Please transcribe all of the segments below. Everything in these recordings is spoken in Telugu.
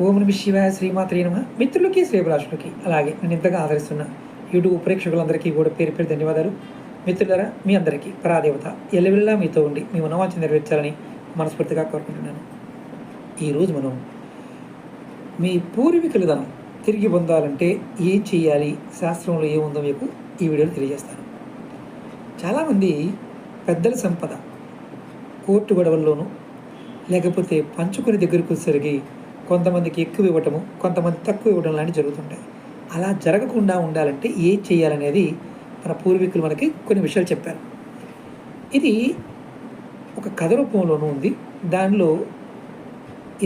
ఓం నమః శివాయ శ్రీమాత్రే నమః. మిత్రులకి శ్రేభిలాషులకి అలాగే నన్ను ఇంతగా ఆదరిస్తున్న యూట్యూబ్ ప్రేక్షకులందరికీ కూడా పేరు పేరు ధన్యవాదాలు. మిత్రులారా, మీ అందరికీ పరాదేవత ఎల్లవెల్లా మీతో ఉండి మీ మనోవాంఛ నెరవేర్చాలని మనస్ఫూర్తిగా కోరుకుంటున్నాను. ఈరోజు మనం మీ పూర్వీకుల ధనం తిరిగి పొందాలంటే ఏం చేయాలి, శాస్త్రంలో ఏముందో మీకు ఈ వీడియోలో తెలియజేస్తాను. చాలామంది పెద్దల సంపద కోర్టు గొడవల్లోనూ లేకపోతే పంచుకుని దగ్గరకు వచ్చేసరికి కొంతమందికి ఎక్కువ ఇవ్వటము, కొంతమంది తక్కువ ఇవ్వడం లాంటివి జరుగుతుంటాయి. అలా జరగకుండా ఉండాలంటే ఏం చేయాలనేది మన పూర్వీకులు మనకి కొన్ని విషయాలు చెప్పారు. ఇది ఒక కథ రూపంలోనూ ఉంది. దానిలో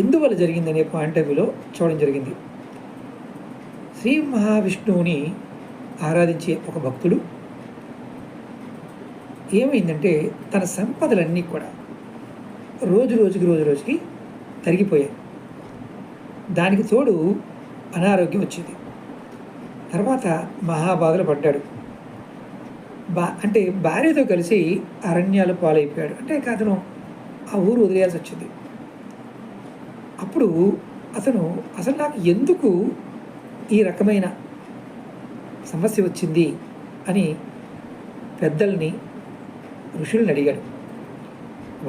ఎందువల్ల జరిగిందనే పాయింట్ ఆఫ్ వ్యూలో చూడడం జరిగింది. శ్రీ మహావిష్ణువుని ఆరాధించే ఒక భక్తుడు ఏమైందంటే తన సంపదలన్నీ కూడా రోజు రోజుకి తరిగిపోయాయి. దానికి తోడు అనారోగ్యం వచ్చింది. తర్వాత మహాబాధలు పడ్డాడు. అంటే భార్యతో కలిసి అరణ్యాలు పాలైపోయాడు. అంటే అతను ఆ ఊరు వదిలేయాల్సి వచ్చింది. అప్పుడు అతను అసలు నాకు ఎందుకు ఈ రకమైన సమస్య వచ్చింది అని పెద్దల్ని, ఋషుల్ని అడిగాడు.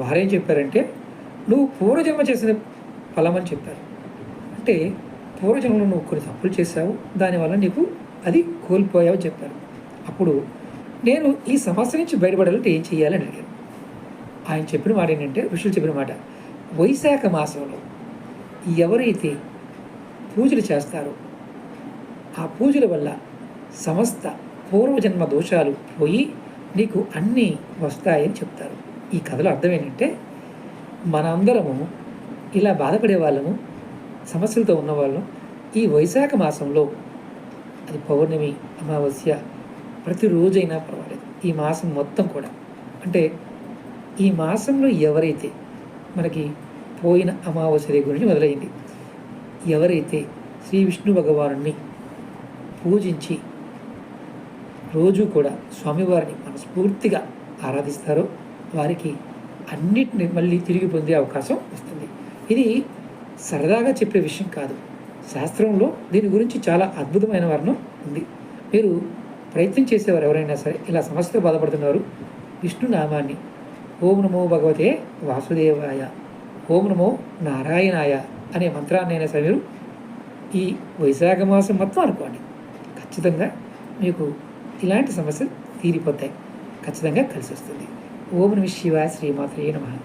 వారేం చెప్పారంటే, నువ్వు పూర్వజన్మ చేసిన ఫలం అని చెప్పారు. అంటే పూర్వజన్మలో నువ్వు కొన్ని తప్పులు చేశావు, దానివల్ల నీకు అది కోల్పోయావు చెప్పారు. అప్పుడు నేను ఈ సమస్య నుంచి బయటపడాలంటే ఏం చేయాలని అడిగాను. ఆయన చెప్పిన మాట ఏంటంటే, ఋషులు చెప్పిన మాట, వైశాఖ మాసంలో ఎవరైతే పూజలు చేస్తారో ఆ పూజల వల్ల సమస్త పూర్వజన్మ దోషాలు పోయి నీకు అన్నీ వస్తాయని చెప్తారు. ఈ కథలో అర్థం ఏంటంటే, మనందరము ఇలా బాధపడే వాళ్ళము, సమస్యలతో ఉన్నవాళ్ళం ఈ వైశాఖ మాసంలో, అది పౌర్ణమి, అమావాస్య, ప్రతిరోజైనా పర్వాలేదు, ఈ మాసం మొత్తం కూడా, అంటే ఈ మాసంలో ఎవరైతే మనకి పోయిన అమావాస్య గురించి మొదలైంది, ఎవరైతే శ్రీ విష్ణు భగవానుని పూజించి రోజు కూడా స్వామివారిని మనస్ఫూర్తిగా ఆరాధిస్తారో వారికి అన్నిటిని మళ్ళీ తిరిగి పొందే అవకాశం వస్తుంది. ఇది సరదాగా చెప్పే విషయం కాదు. శాస్త్రంలో దీని గురించి చాలా అద్భుతమైన వర్ణం ఉంది. మీరు ప్రయత్నం చేసేవారు ఎవరైనా సరే, ఇలా సమస్యతో బాధపడుతున్నారు, విష్ణు నామాన్ని ఓం నమో భగవతే వాసుదేవాయ, ఓం నమో నారాయణాయ అనే మంత్రాన్ని అయినా సరే మీరు ఈ వైశాఖ మాసం మొత్తం అనుకోండి. ఖచ్చితంగా మీకు ఇలాంటి సమస్యలు తీరిపోతాయి. ఖచ్చితంగా కలిసి వస్తుంది. ఓం నమః శివాయ శ్రీమాత్రే నమః.